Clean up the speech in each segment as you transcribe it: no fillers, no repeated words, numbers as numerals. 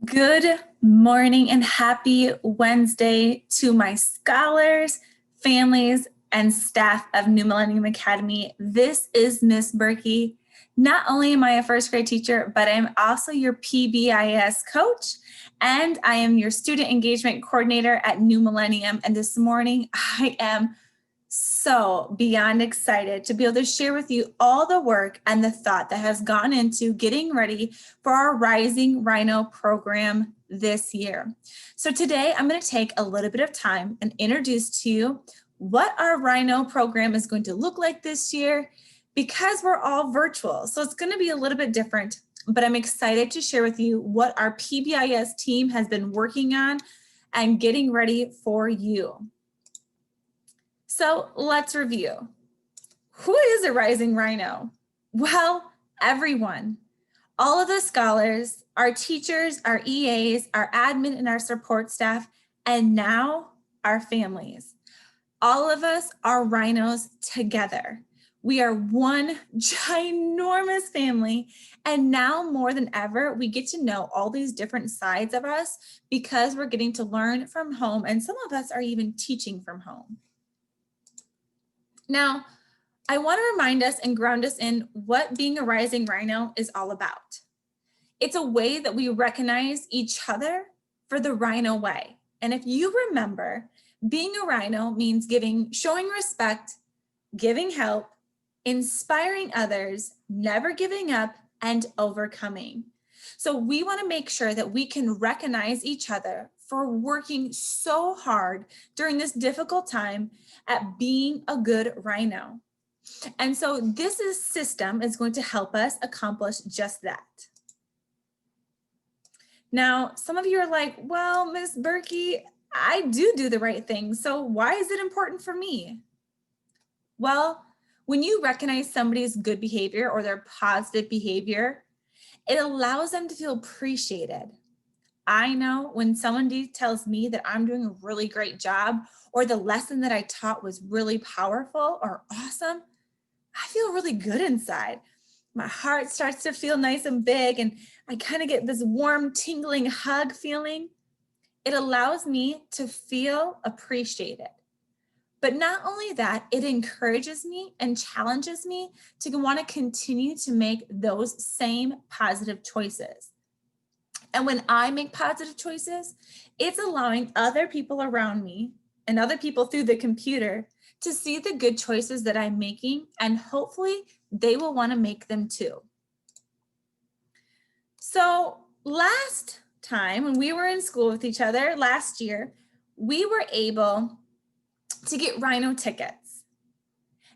Good morning and happy Wednesday to my scholars, families, and staff of New Millennium Academy. This is Miss Berkey. Not only am I a first grade teacher, but I'm also your PBIS coach, and I am your student engagement coordinator at New Millennium. And this morning, I am so beyond excited to be able to share with you all the work and the thought that has gone into getting ready for our Rising Rhino program this year. So today I'm going to take a little bit of time and introduce to you what our Rhino program is going to look like this year, because we're all virtual. So it's going to be a little bit different, but I'm excited to share with you what our PBIS team has been working on and getting ready for you. So let's review. Who is a Rising Rhino? Well, everyone. All of the scholars, our teachers, our EAs, our admin, and our support staff, and now our families. All of us are Rhinos together. We are one ginormous family, and now more than ever, we get to know all these different sides of us because we're getting to learn from home, and some of us are even teaching from home. Now, I want to remind us and ground us in what being a Rising Rhino is all about. It's a way that we recognize each other for the Rhino way. And if you remember, being a Rhino means showing respect, giving help, inspiring others, never giving up, and overcoming. So we want to make sure that we can recognize each other for working so hard during this difficult time at being a good Rhino. And so this system is going to help us accomplish just that. Now, some of you are like, well, Miss Berkey, I do the right thing. So why is it important for me? Well, when you recognize somebody's good behavior or their positive behavior, it allows them to feel appreciated. I know when someone tells me that I'm doing a really great job, or the lesson that I taught was really powerful or awesome, I feel really good inside. My heart starts to feel nice and big, and I kind of get this warm, tingling hug feeling. It allows me to feel appreciated. But not only that, it encourages me and challenges me to want to continue to make those same positive choices. And when I make positive choices, it's allowing other people around me and other people through the computer to see the good choices that I'm making, and hopefully they will want to make them too. So last time when we were in school with each other last year, we were able to get Rhino tickets.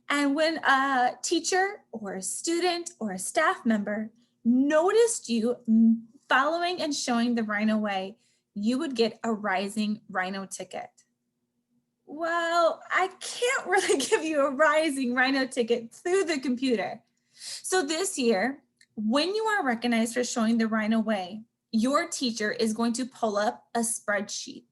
And when a teacher or a student or a staff member noticed you following and showing the Rhino way, you would get a Rising Rhino ticket. Well, I can't really give you a Rising Rhino ticket through the computer. So this year, when you are recognized for showing the Rhino way, your teacher is going to pull up a spreadsheet,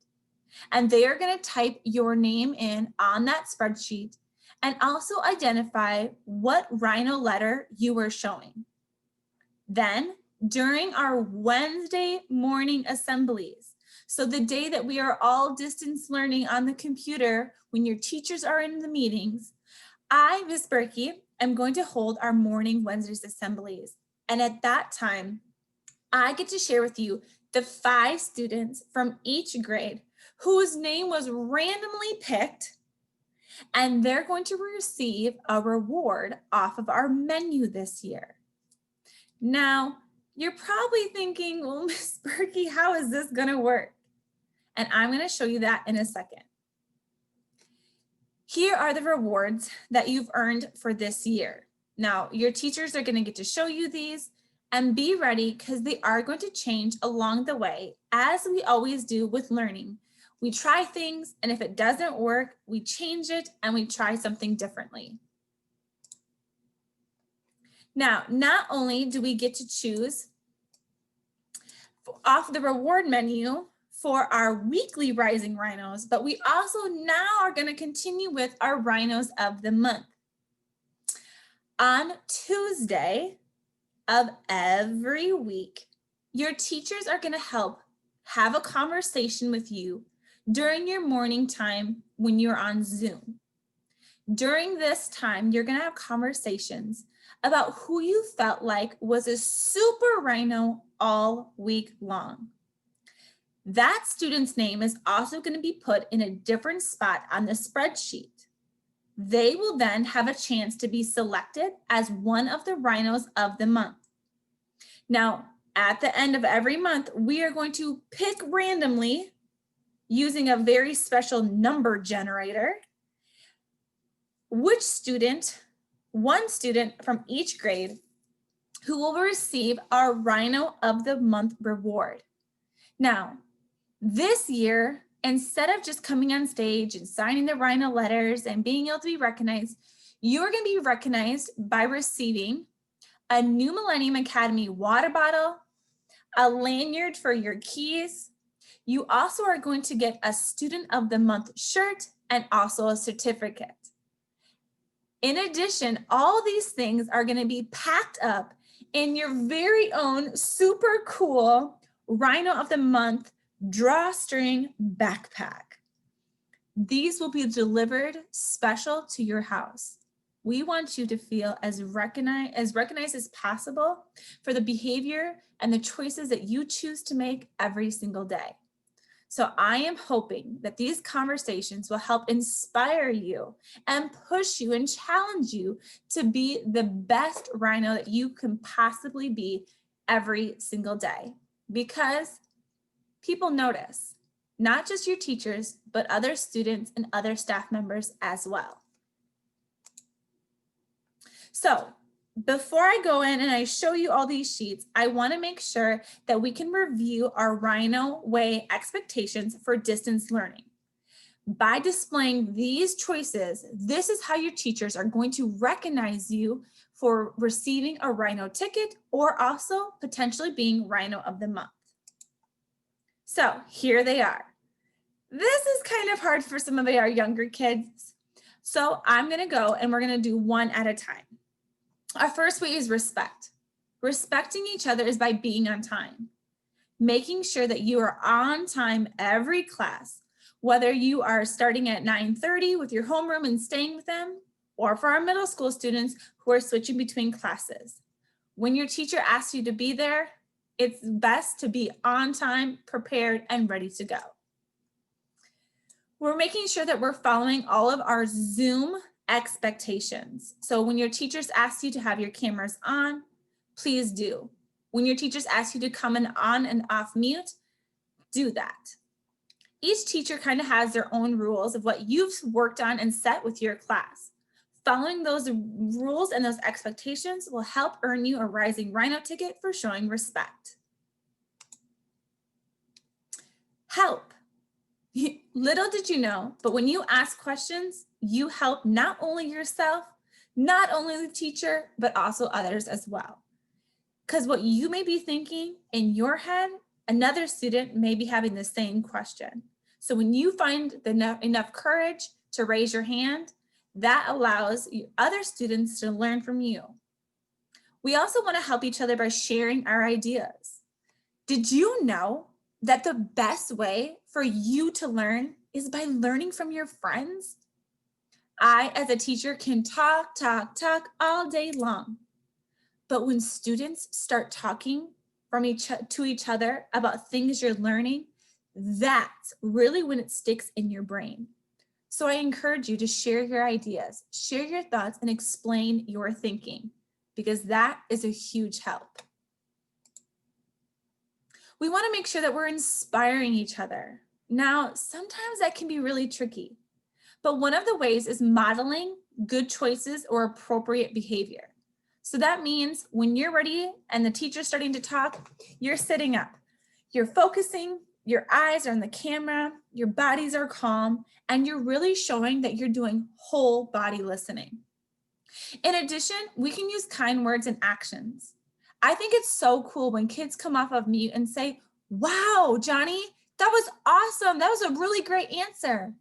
and they are going to type your name in on that spreadsheet and also identify what Rhino letter you were showing. Then, during our Wednesday morning assemblies, so the day that we are all distance learning on the computer when your teachers are in the meetings, I, Miss Berkey, am going to hold our morning Wednesdays assemblies. And at that time, I get to share with you the 5 students from each grade whose name was randomly picked, and they're going to receive a reward off of our menu this year. Now, you're probably thinking, well, Miss Berkey, how is this going to work? And I'm going to show you that in a second. Here are the rewards that you've earned for this year. Now, your teachers are going to get to show you these, and be ready because they are going to change along the way, as we always do with learning. We try things, and if it doesn't work, we change it and we try something differently. Now, not only do we get to choose off the reward menu for our weekly Rising Rhinos, but we also now are going to continue with our Rhinos of the month. On Tuesday of every week, Your teachers are going to help have a conversation with you during your morning time when you're on Zoom. During this time, you're going to have conversations about who you felt like was a super rhino all week long. That student's name is also going to be put in a different spot on the spreadsheet. They will then have a chance to be selected as one of the rhinos of the month. Now, at the end of every month, we are going to pick randomly using a very special number generator, which student, one student from each grade, who will receive our Rhino of the Month reward. Now, this year, instead of just coming on stage and signing the Rhino letters and being able to be recognized, you're going to be recognized by receiving a New Millennium Academy water bottle, a lanyard for your keys. You also are going to get a Student of the Month shirt and also a certificate. In addition, all these things are going to be packed up in your very own super cool Rhino of the Month drawstring backpack. These will be delivered special to your house. We want you to feel as recognized as possible for the behavior and the choices that you choose to make every single day. So I am hoping that these conversations will help inspire you and push you and challenge you to be the best rhino that you can possibly be every single day, because people notice, not just your teachers, but other students and other staff members as well. So before I go in and I show you all these sheets, I want to make sure that we can review our Rhino Way expectations for distance learning. By displaying these choices, this is how your teachers are going to recognize you for receiving a Rhino ticket or also potentially being Rhino of the Month. So here they are. This is kind of hard for some of our younger kids. So I'm going to go and we're going to do one at a time. Our first way is respect. Respecting each other is by being on time. Making sure that you are on time every class, whether you are starting at 9:30 with your homeroom and staying with them, or for our middle school students who are switching between classes. When your teacher asks you to be there, it's best to be on time, prepared, and ready to go. We're making sure that we're following all of our Zoom expectations. So when your teachers ask you to have your cameras on, please do. When your teachers ask you to come in on and off mute, do that. Each teacher kind of has their own rules of what you've worked on and set with your class. Following those rules and those expectations will help earn you a Rising Rhino ticket for showing respect. Help. Little did you know, but when you ask questions, you help not only yourself, not only the teacher, but also others as well. Because what you may be thinking in your head, another student may be having the same question. So when you find enough courage to raise your hand, that allows other students to learn from you. We also want to help each other by sharing our ideas. Did you know that the best way for you to learn is by learning from your friends? I, as a teacher, can talk all day long. But when students start talking to each other about things you're learning, that's really when it sticks in your brain. So I encourage you to share your ideas, share your thoughts, and explain your thinking, because that is a huge help. We want to make sure that we're inspiring each other. Now, sometimes that can be really tricky, but one of the ways is modeling good choices or appropriate behavior. So that means when you're ready and the teacher's starting to talk, you're sitting up, you're focusing, your eyes are on the camera, your bodies are calm, and you're really showing that you're doing whole body listening. In addition, we can use kind words and actions. I think it's so cool when kids come off of mute and say, "Wow, Johnny, that was awesome. That was a really great answer."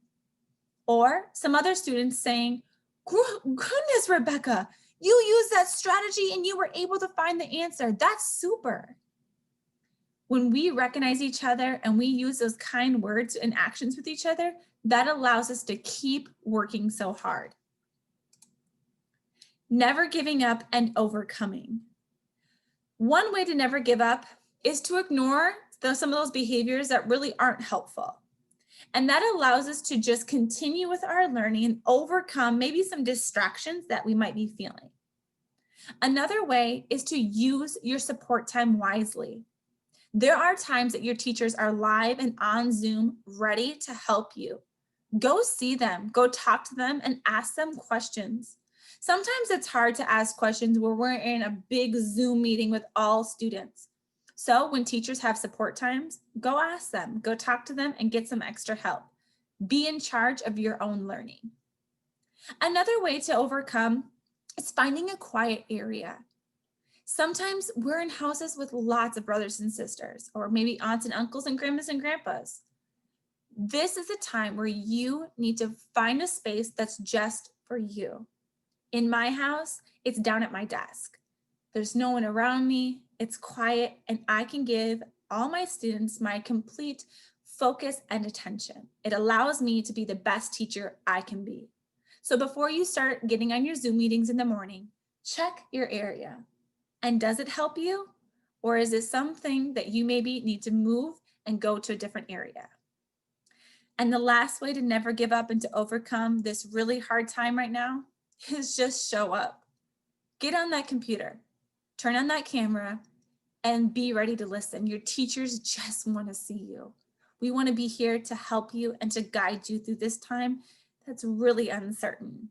Or some other students saying, "Goodness, Rebecca, you used that strategy and you were able to find the answer. That's super." When we recognize each other and we use those kind words and actions with each other, that allows us to keep working so hard. Never giving up and overcoming. One way to never give up is to ignore some of those behaviors that really aren't helpful. And that allows us to just continue with our learning and overcome maybe some distractions that we might be feeling. Another way is to use your support time wisely. There are times that your teachers are live and on Zoom ready to help you. Go see them, go talk to them and ask them questions. Sometimes it's hard to ask questions where we're in a big Zoom meeting with all students. So when teachers have support times, go ask them, go talk to them and get some extra help. Be in charge of your own learning. Another way to overcome is finding a quiet area. Sometimes we're in houses with lots of brothers and sisters, or maybe aunts and uncles and grandmas and grandpas. This is a time where you need to find a space that's just for you. In my house, it's down at my desk. There's no one around me, it's quiet, and I can give all my students my complete focus and attention. It allows me to be the best teacher I can be. So before you start getting on your Zoom meetings in the morning, check your area. And does it help you? Or is it something that you maybe need to move and go to a different area? And the last way to never give up and to overcome this really hard time right now is just show up. Get on that computer, turn on that camera, and be ready to listen. Your teachers just want to see you. We want to be here to help you and to guide you through this time that's really uncertain.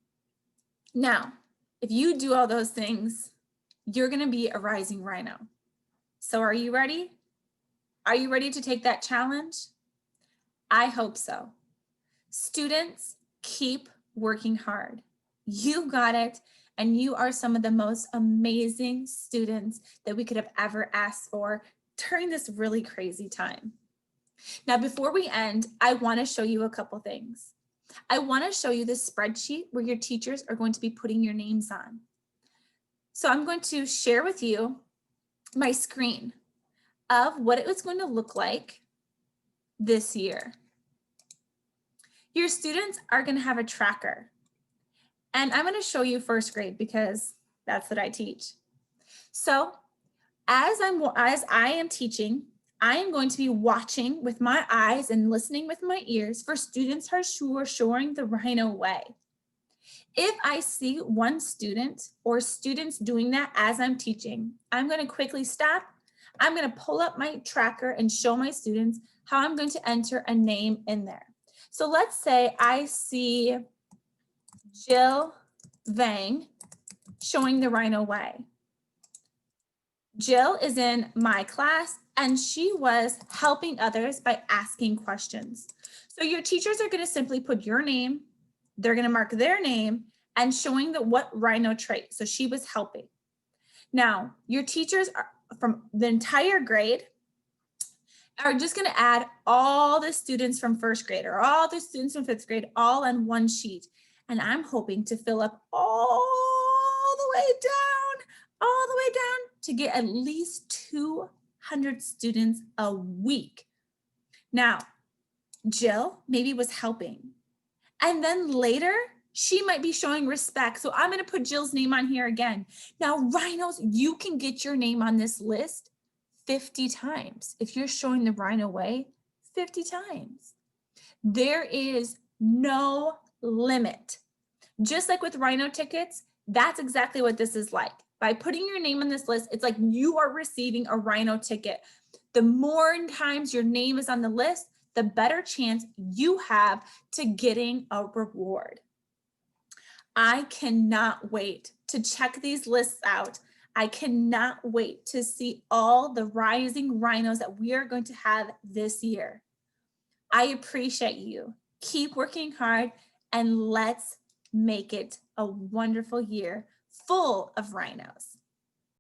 Now, if you do all those things, you're going to be a rising Rhino. So are you ready? Are you ready to take that challenge? I hope so. Students, keep working hard. You got it, and you are some of the most amazing students that we could have ever asked for during this really crazy time. Now, before we end, I want to show you a couple things. I want to show you this spreadsheet where your teachers are going to be putting your names on. So I'm going to share with you my screen of what it was going to look like this year. Your students are going to have a tracker. And I'm going to show you first grade because that's what I teach. So as I am teaching, I am going to be watching with my eyes and listening with my ears for students who are showing the Rhino way. If I see one student or students doing that as I'm teaching, I'm going to quickly stop. I'm going to pull up my tracker and show my students how I'm going to enter a name in there. So let's say I see Jill Vang showing the Rhino way. Jill is in my class and she was helping others by asking questions. So your teachers are going to simply put your name, they're going to mark their name and showing what Rhino trait. So she was helping. Now, your teachers are, from the entire grade are just going to add all the students from first grade or all the students from fifth grade all on one sheet. And I'm hoping to fill up all the way down to get at least 200 students a week. Now, Jill maybe was helping. And then later, she might be showing respect. So I'm going to put Jill's name on here again. Now, Rhinos, you can get your name on this list 50 times. If you're showing the Rhino way, 50 times. There is no limit. Just like with Rhino tickets, that's exactly what this is like. By putting your name on this list, it's like you are receiving a Rhino ticket. The more times your name is on the list, the better chance you have to getting a reward. I cannot wait to check these lists out. I cannot wait to see all the rising Rhinos that we are going to have this year. I appreciate you. Keep working hard and let's make it a wonderful year full of Rhinos.